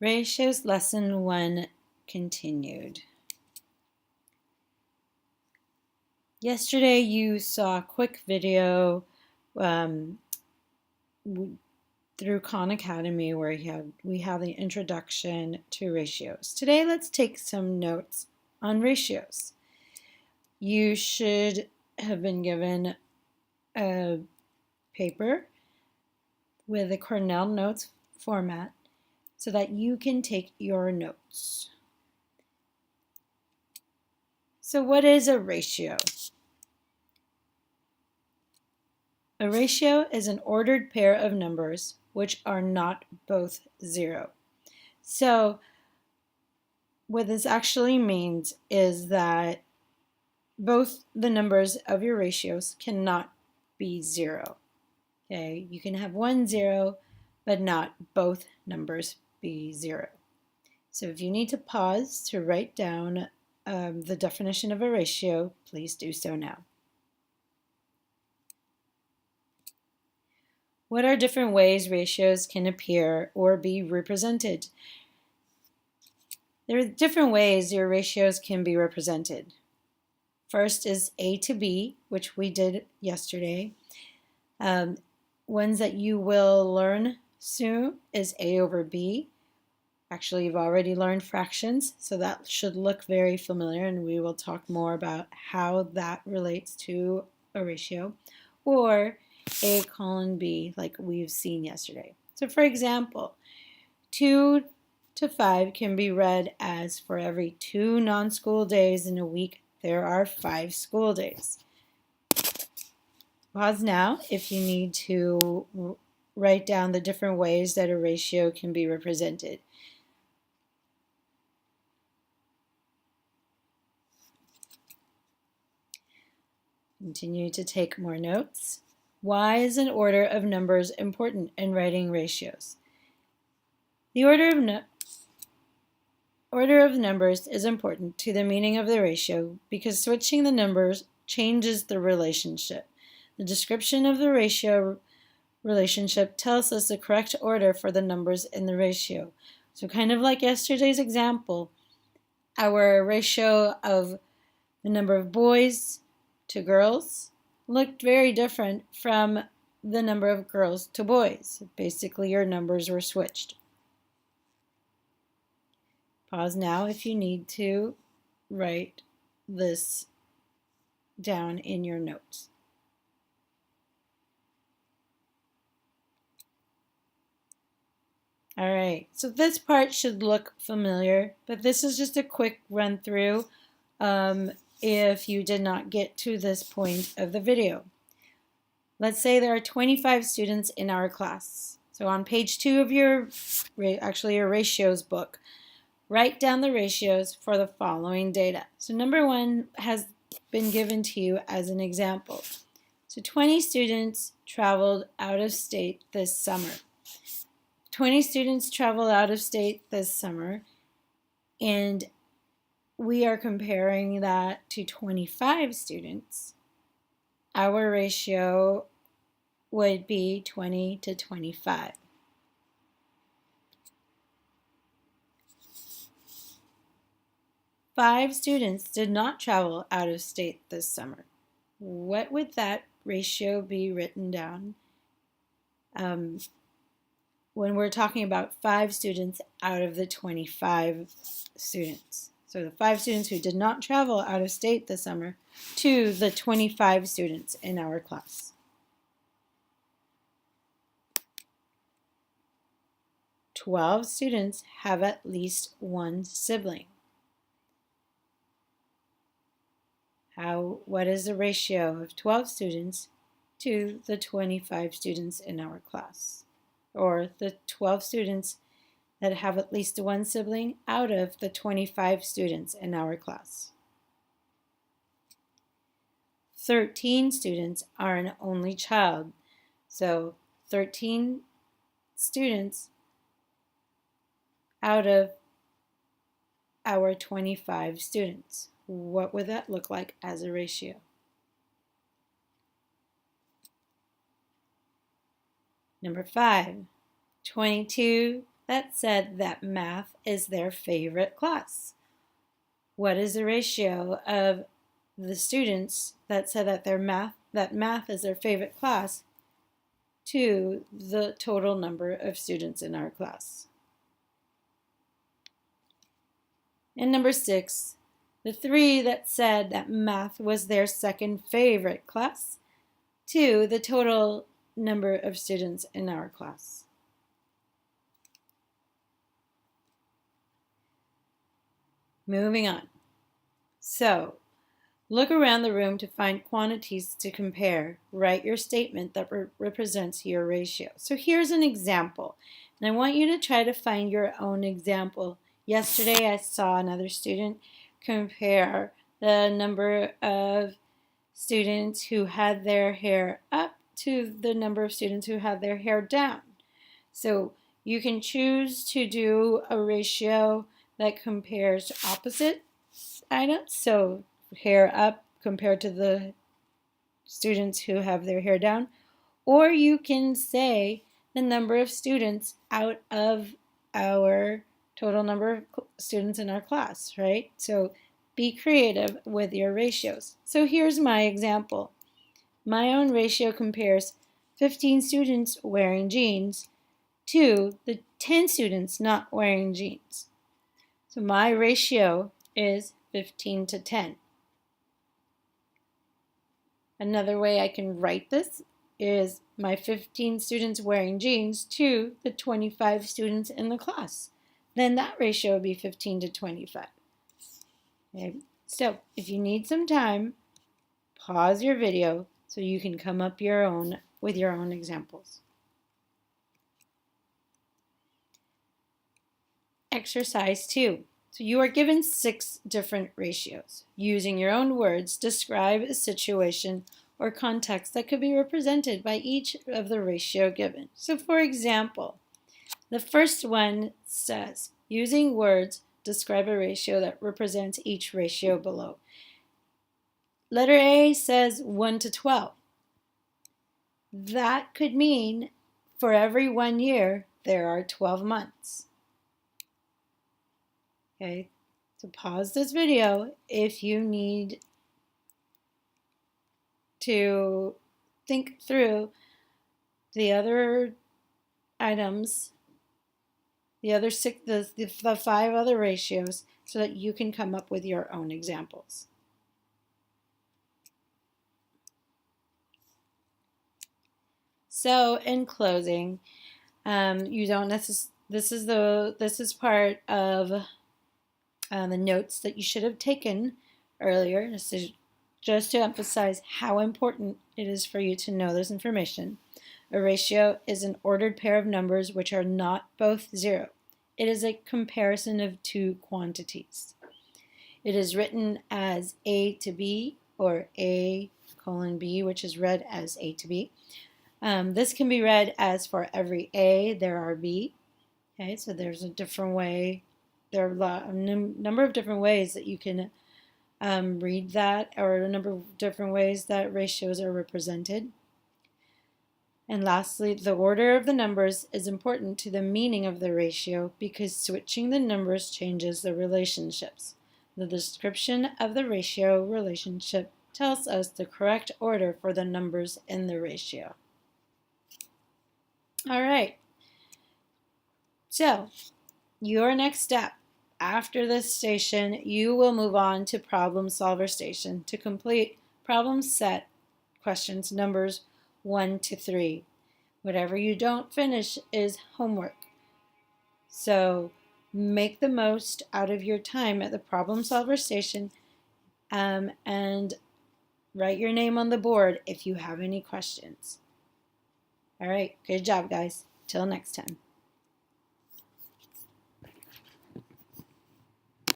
Ratios Lesson 1 continued. Yesterday you saw a quick video through Khan Academy where we have the introduction to ratios. Today let's take some notes on ratios. You should have been given a paper with a Cornell Notes format so that you can take your notes. So what is a ratio? A ratio is an ordered pair of numbers which are not both zero. So what this actually means is that both the numbers of your ratios cannot be zero. Okay, you can have one zero, but not both numbers be zero. So if you need to pause to write down the definition of a ratio, please do so now. What are different ways ratios can appear or be represented? There are different ways your ratios can be represented. First is A to B, which we did yesterday. Ones that you will learn soon is A over B. Actually, you've already learned fractions, so that should look very familiar, and we will talk more about how that relates to a ratio. Or A colon B, like we've seen yesterday. So for example, 2 to 5 can be read as for every 2 non-school days in a week, there are 5 school days. Pause now if you need to write down the different ways that a ratio can be represented. Continue to take more notes. Why is an order of numbers important in writing ratios? The order of numbers is important to the meaning of the ratio because switching the numbers changes the relationship. The description of the ratio relationship tells us the correct order for the numbers in the ratio. So kind of like yesterday's example, our ratio of the number of boys to girls looked very different from the number of girls to boys. Basically, your numbers were switched. Pause now if you need to write this down in your notes. All right, so this part should look familiar, but this is just a quick run through if you did not get to this point of the video. Let's say there are 25 students in our class. So on page 2 of your ratios book, write down the ratios for the following data. So number 1 has been given to you as an example. So 20 students traveled out of state this summer. 20 students traveled out of state this summer, and we are comparing that to 25 students. Our ratio would be 20 to 25. Five students did not travel out of state this summer. What would that ratio be written down when we're talking about 5 students out of the 25 students? So the 5 students who did not travel out of state this summer to the 25 students in our class. 12 students have at least one sibling. What is the ratio of 12 students to the 25 students in our class? Or the 12 students that have at least one sibling out of the 25 students in our class. 13 students are an only child. So 13 students out of our 25 students. What would that look like as a ratio? Number 5, 22 that said that math is their favorite class? What is the ratio of the students that said that math is their favorite class to the total number of students in our class? And number 6, the 3 that said that math was their second favorite class to the total number of students in our class. Moving on. So, look around the room to find quantities to compare. Write your statement that represents your ratio. So here's an example, and I want you to try to find your own example. Yesterday I saw another student compare the number of students who had their hair up to the number of students who had their hair down. So you can choose to do a ratio that compares opposite items, so hair up compared to the students who have their hair down, or you can say the number of students out of our total number of students in our class, right? So be creative with your ratios. So here's my example. My own ratio compares 15 students wearing jeans to the 10 students not wearing jeans. So my ratio is 15 to 10. Another way I can write this is my 15 students wearing jeans to the 25 students in the class. Then that ratio would be 15 to 25. Okay. So if you need some time, pause your video so you can come up with your own examples. Exercise 2. So you are given 6 different ratios. Using your own words, describe a situation or context that could be represented by each of the ratio given. So for example, the first one says, using words, describe a ratio that represents each ratio below. Letter A says 1 to 12. That could mean for every 1 year, there are 12 months. Okay, so pause this video if you need to think through the other items, the 5 other ratios, so that you can come up with your own examples. So in closing, this is part of the notes that you should have taken earlier. This is just to emphasize how important it is for you to know this information. A ratio is an ordered pair of numbers which are not both 0. It is a comparison of 2 quantities. It is written as A to B, or A colon B, which is read as A to B. This can be read as for every A, there are B. Okay, so there's a different way. There are a number of different ways that you can read that, or a number of different ways that ratios are represented. And lastly, the order of the numbers is important to the meaning of the ratio because switching the numbers changes the relationships. The description of the ratio relationship tells us the correct order for the numbers in the ratio. All right. So, your next step. After this station, you will move on to problem solver station to complete problem set questions numbers 1 to 3. Whatever you don't finish is homework. So make the most out of your time at the problem solver station and write your name on the board if you have any questions. All right, good job, guys. Till next time.